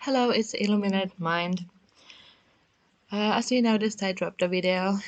Hello, it's Illuminate Mind. As you noticed, I dropped a video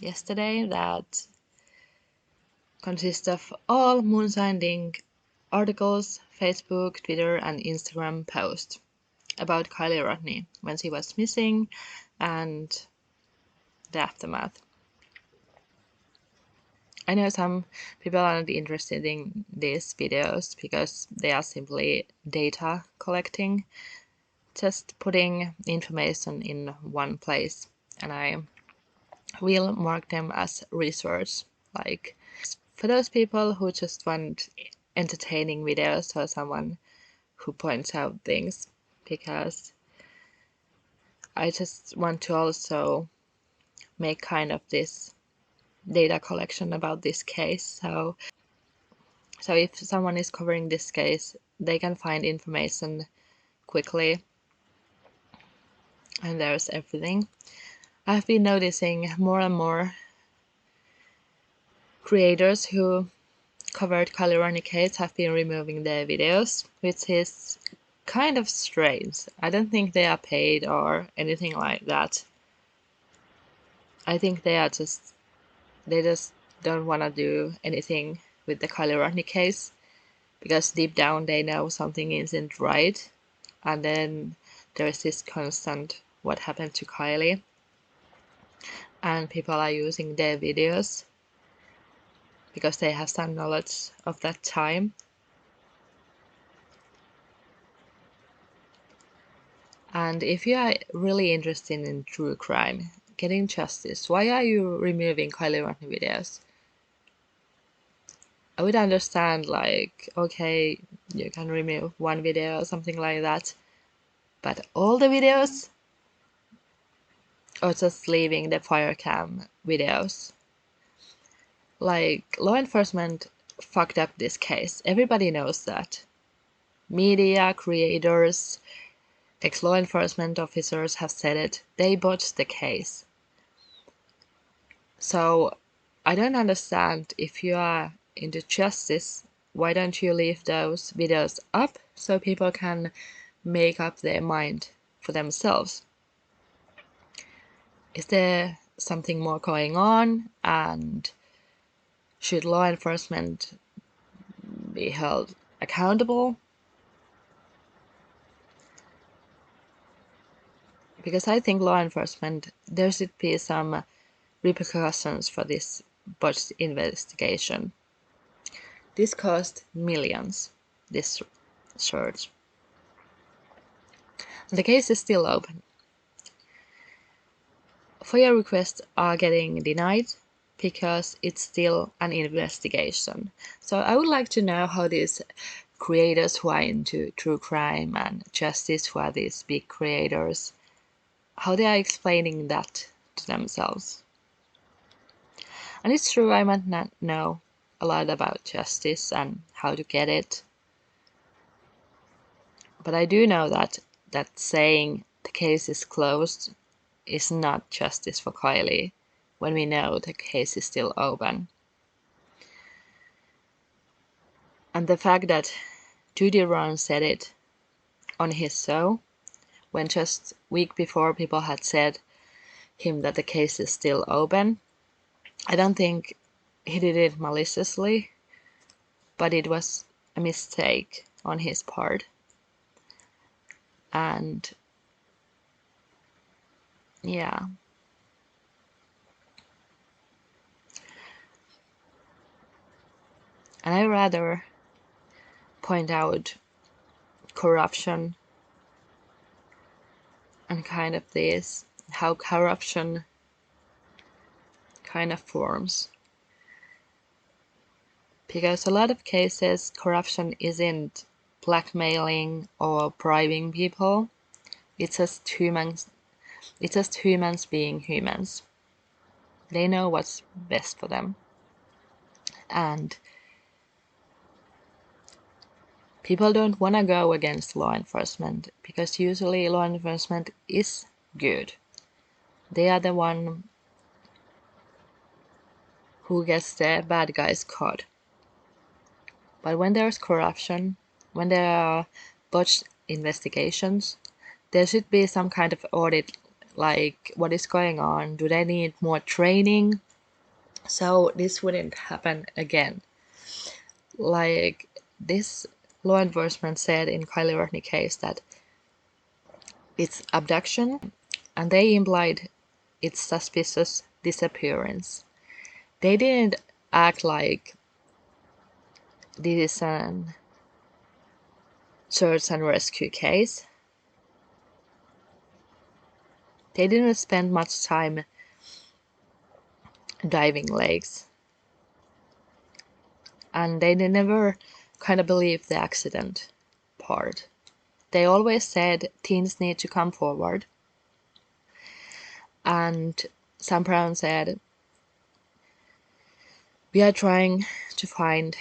yesterday that consists of all Moonshine link articles, Facebook, Twitter, and Instagram posts about Kiely Rodni when she was missing and the aftermath. I know some people are not interested in these videos because they are simply data collecting, just putting information in one place, and I will mark them as research. Like, for those people who just want entertaining videos or someone who points out things, because I just want to also make kind of this data collection about this case. So if someone is covering this case, they can find information quickly, and there's everything. I've been noticing more and more creators who covered Kiely Rodni case have been removing their videos, which is kind of strange. I don't think they are paid or anything like that. I think they just don't want to do anything with the Kiely Rodni case because deep down they know something isn't right, and then there's this constant what happened to Kiely, and people are using their videos because they have some knowledge of that time. And if you are really interested in true crime, getting justice, why are you removing Kiely Rodni videos? I would understand, like, okay, you can remove one video or something like that, but all the videos? Or just leaving the fire cam videos? Like, law enforcement fucked up this case. Everybody knows that. Media, creators, ex-law enforcement officers have said it. They botched the case. So I don't understand, if you are into justice, why don't you leave those videos up so people can make up their mind for themselves? Is there something more going on, and should law enforcement be held accountable? Because I think law enforcement, there should be some repercussions for this botched investigation. This cost millions, this search. The case is still open. FOIA requests are getting denied because it's still an investigation. So I would like to know how these creators who are into true crime and justice, who are these big creators, how they are explaining that to themselves. And it's true, I might not know a lot about justice and how to get it, but I do know that saying the case is closed is not justice for Kiely when we know the case is still open. And the fact that Judy Ron said it on his show, when just week before people had said him that the case is still open, I don't think he did it maliciously, but it was a mistake on his part. And yeah. And I rather point out corruption and kind of this, how corruption kind of forms. Because a lot of cases, corruption isn't blackmailing or bribing people. It's just humans being humans. They know what's best for them. And people don't want to go against law enforcement because usually law enforcement is good. They are the one who gets the bad guys caught. But when there's corruption, when there are botched investigations. There should be some kind of audit, like what is going on? Do they need more training? So this wouldn't happen again. Like this law enforcement said in Kiely Rodni case that it's abduction, and they implied it's suspicious disappearance. They didn't act like this is an search and rescue case. They didn't spend much time diving lakes, and they never kind of believed the accident part. They always said teens need to come forward, and Sam Brown said, we are trying to find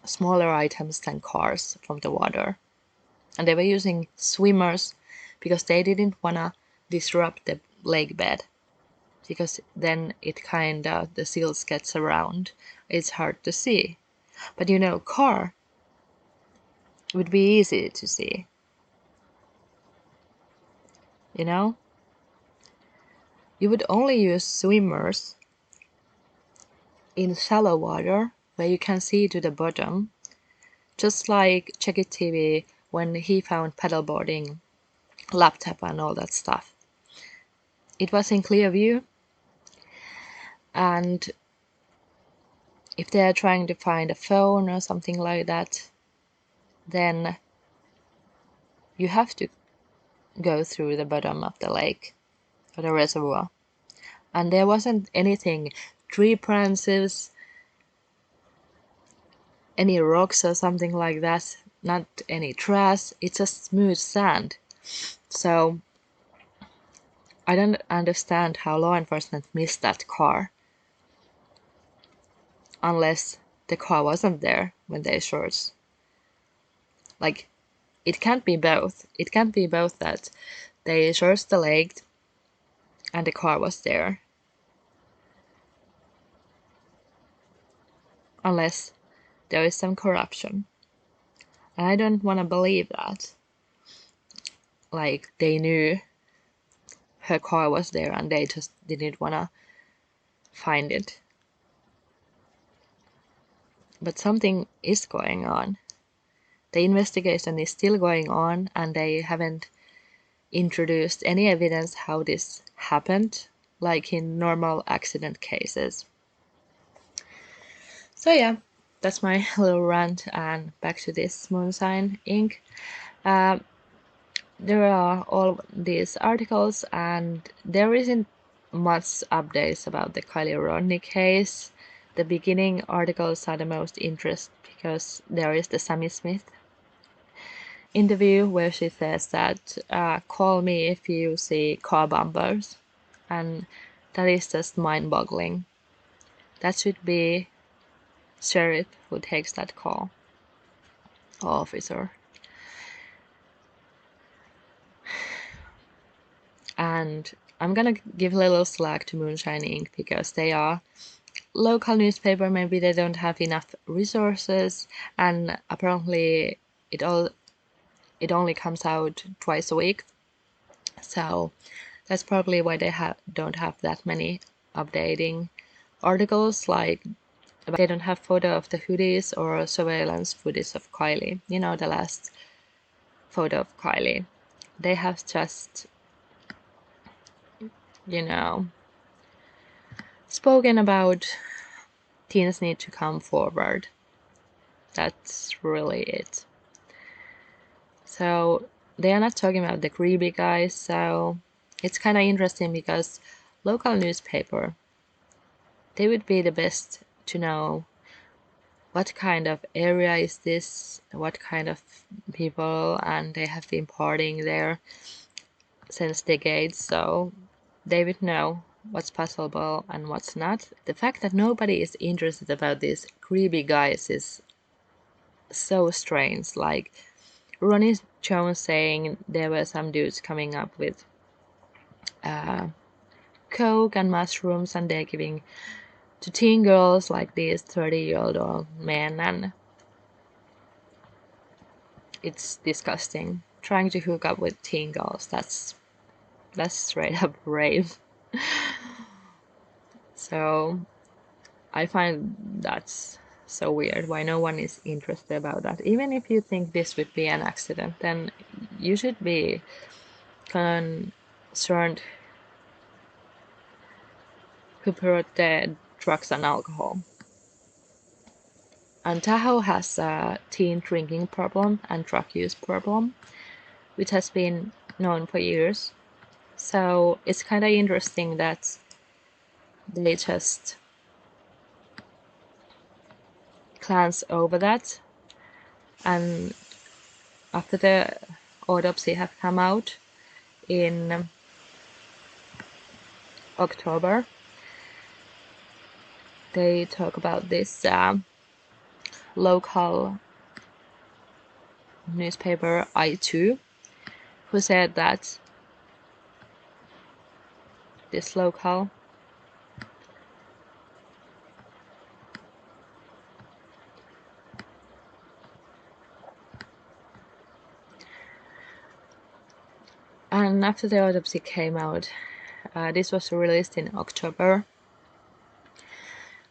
smaller items than cars from the water. And they were using swimmers because they didn't want to disrupt the lake bed, because then it kind of, the seals gets around. It's hard to see. But car would be easy to see. You would only use swimmers in shallow water where you can see to the bottom, just like Check It TV when he found paddleboarding, laptop and all that stuff. It was in clear view, and if they are trying to find a phone or something like that, then you have to go through the bottom of the lake or the reservoir. And there wasn't anything, tree branches, any rocks or something like that, not any trash, it's just smooth sand. So I don't understand how law enforcement missed that car, unless the car wasn't there when they searched. Like, it can't be both. It can't be both that they searched the lake and the car was there. Unless there is some corruption. And I don't want to believe that. Like, they knew her car was there and they just didn't want to find it. But something is going on. The investigation is still going on, and they haven't introduced any evidence how this happened, like in normal accident cases. So yeah, that's my little rant, and back to this Moonshine Inc. There are all these articles, and there isn't much updates about the Kiely Rodni case. The beginning articles are the most interesting because there is the Sammy Smith interview where she says that call me if you see car bumpers, and that is just mind-boggling. That should be sheriff who takes that call, or officer. And I'm gonna give a little slack to Moonshine Inc. because they are local newspaper. Maybe they don't have enough resources, and apparently it only comes out twice a week. So that's probably why they don't have that many updating articles. Like, they don't have photo of the hoodies or surveillance footage of Kiely. The last photo of Kiely. They have just, spoken about teens need to come forward. That's really it. So they are not talking about the creepy guys, so it's kind of interesting because local newspaper, they would be the best to know what kind of area is this, what kind of people, and they have been partying there since decades, so they would know what's possible and what's not. The fact that nobody is interested about these creepy guys is so strange. Like Ronnie Jones saying there were some dudes coming up with coke and mushrooms, and they're giving to teen girls, like these 30-year-old men, and it's disgusting. Trying to hook up with teen girls, that's straight up rape. So I find that's so weird why no one is interested about that. Even if you think this would be an accident, then you should be concerned who brought the drugs and alcohol. And Tahoe has a teen drinking problem and drug use problem, which has been known for years. So it's kind of interesting that they just glance over that, and after the autopsy have come out in October, they talk about this local newspaper I2, who said that this local and after the autopsy came out, this was released in October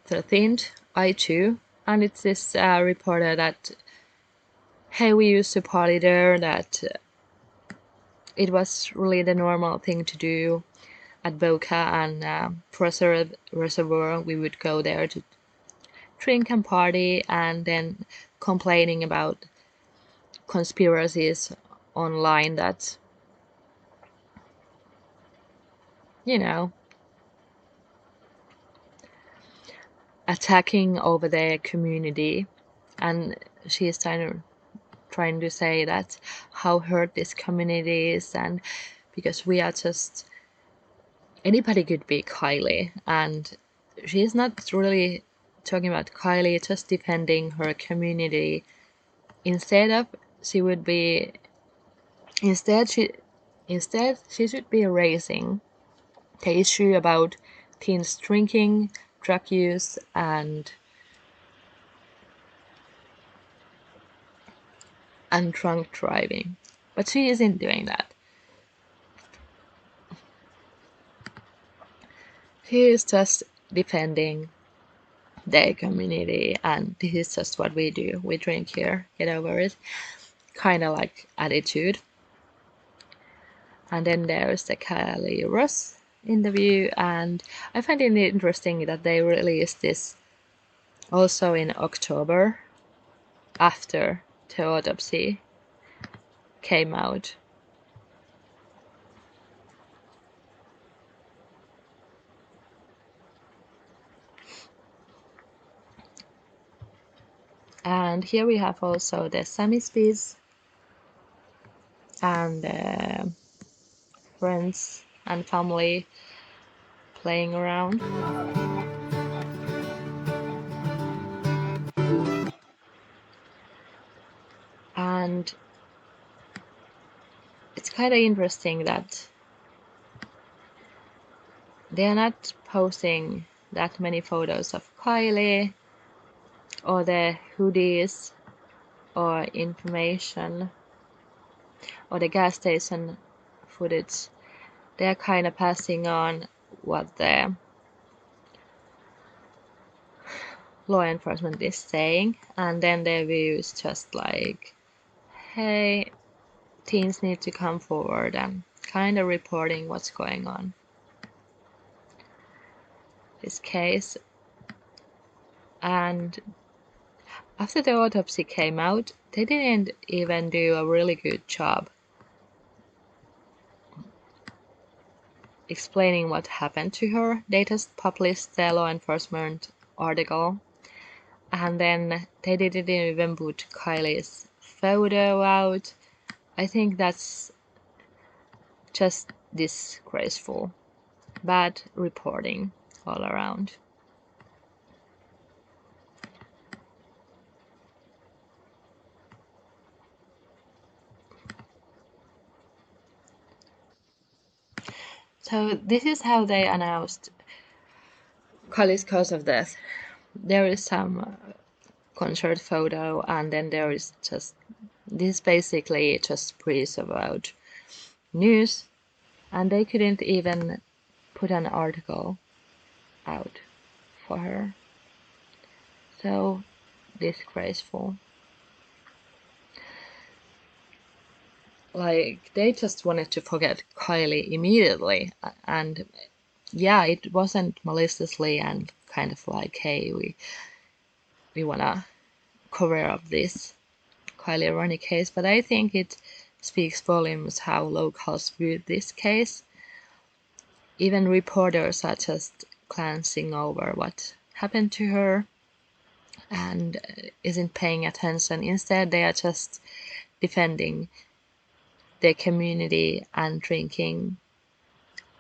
13th, I2, and it's this reporter that, hey, we used to party there, that it was really the normal thing to do at Boca and Preserve Reservoir. We would go there to drink and party, and then complaining about conspiracies online that, you know, attacking over their community. And she's trying to say that how hurt this community is, and because we are just, anybody could be Kiely, and she's not really talking about Kiely, just defending her community. Instead she should be raising the issue about teens drinking, drug use, and drunk driving. But she isn't doing that. She is just defending their community, and this is just what we do. We drink here, get over it. Kind of like attitude. And then there's the Kiely Ross interview, and I find it interesting that they released this also in October after the autopsy came out. And here we have also the Sami speech and friends and family playing around. And it's kind of interesting that they're not posting that many photos of Kiely or the hoodies or information or the gas station footage. They're kind of passing on what the law enforcement is saying, and then their view is just like, hey, teens need to come forward, and kind of reporting what's going on. This case. And after the autopsy came out, they didn't even do a really good job explaining what happened to her. They just published the law enforcement article, and then they didn't even put Kiely's photo out. I think that's just disgraceful. Bad reporting all around. So this is how they announced Kiely's cause of death. There is some concert photo, and then there is just This is basically just pre-about news, and they couldn't even put an article out for her. So disgraceful. Like, they just wanted to forget Kiely immediately, and yeah, it wasn't maliciously and kind of like, hey, we wanna cover up this Kiely Rodni case, but I think it speaks volumes how locals viewed this case. Even reporters are just glancing over what happened to her and isn't paying attention. Instead, they are just defending their community and drinking,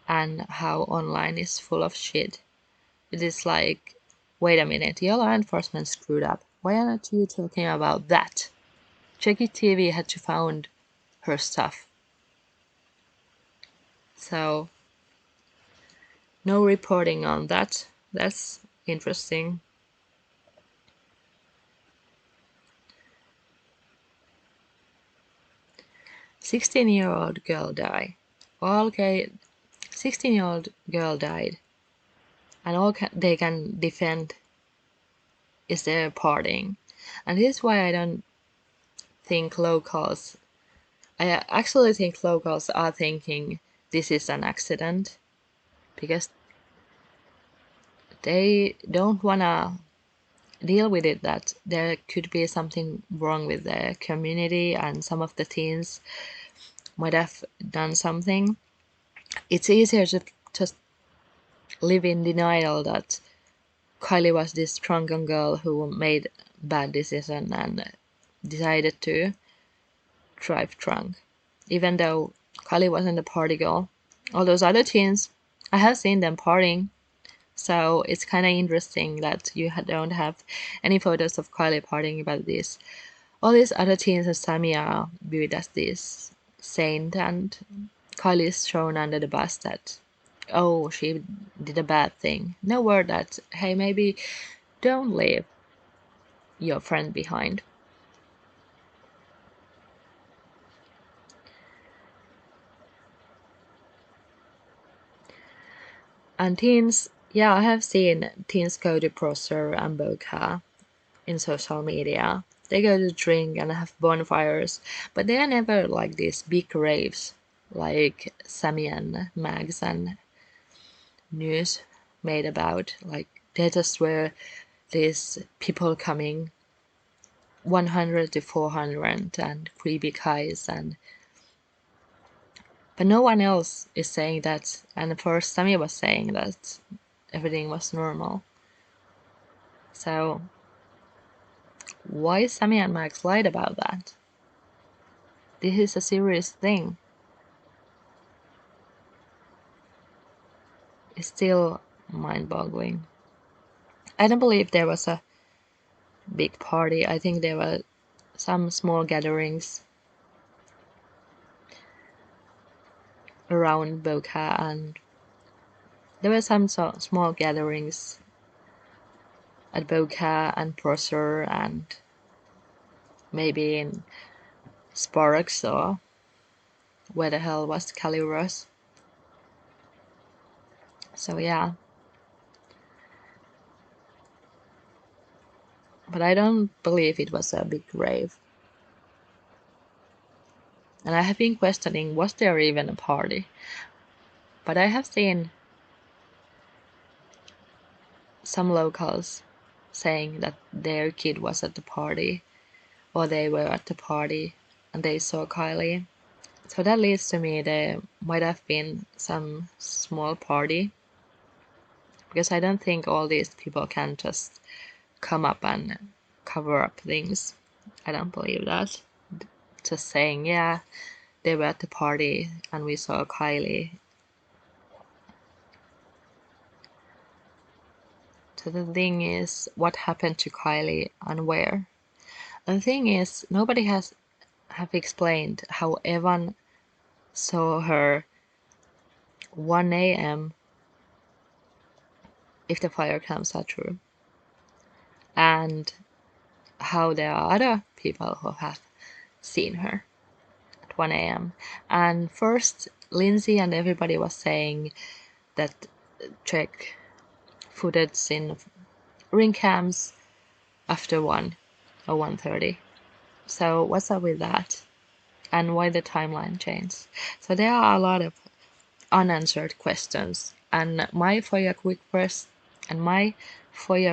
and how online is full of shit. It is like, wait a minute, your law enforcement screwed up. Why aren't you talking about that? Jackie TV had to found her stuff. So, no reporting on that. That's interesting. 16-year-old girl died. 16-year-old girl died, and all they can defend is their partying. And this is why I don't think locals. I actually think locals are thinking this is an accident, because they don't wanna deal with it, that there could be something wrong with the community and some of the teens might have done something. It's easier to just live in denial that Kiely was this drunken girl who made bad decision and decided to drive drunk, even though Kiely wasn't a party girl. All those other teens, I have seen them partying. So it's kind of interesting that you don't have any photos of Kiely partying, but all these other teens and Sammy are viewed as this saint, and Kiely is thrown under the bus that, oh, she did a bad thing. No word that, hey, maybe don't leave your friend behind. And teens, yeah, I have seen teens go to Prosser and Boca in social media. They go to drink and have bonfires, but they are never like these big raves like Sammy and Mags and news made about. Like, they just were these people coming 100 to 400 and creepy guys, and but no one else is saying that. And first Sammy was saying that everything was normal. So why Sammy and Max lied about that? This is a serious thing. It's still mind-boggling. I don't believe there was a big party. I think there were some small gatherings around Boca, and there were some small gatherings at Boca and Prosser and maybe in Sparks, or where the hell was Caliros. So yeah. But I don't believe it was a big rave. And I have been questioning, was there even a party? But I have seen some locals saying that their kid was at the party, or they were at the party and they saw Kiely. So that leads to me there might have been some small party, because I don't think all these people can just come up and cover up things. I don't believe that. Just saying, yeah, they were at the party and we saw Kiely. So the thing is, what happened to Kiely and where? The thing is, nobody have explained how Evan saw her 1 a.m. if the fire cams are true, and how there are other people who have seen her at 1 a.m. And first, Lindsay and everybody was saying that check footage in ring cams after 1 or 1:30. So what's up with that? And why the timeline changed? So there are a lot of unanswered questions, and my FOIA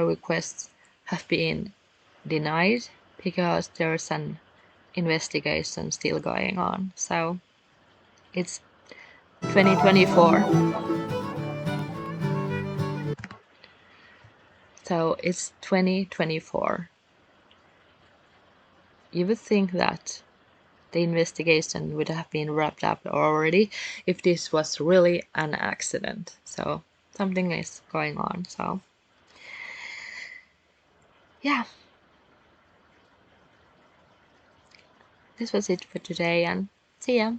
requests have been denied because there's an investigation still going on. So it's 2024. So it's 2024. You would think that the investigation would have been wrapped up already if this was really an accident. So something is going on. So yeah, this was it for today, and see ya.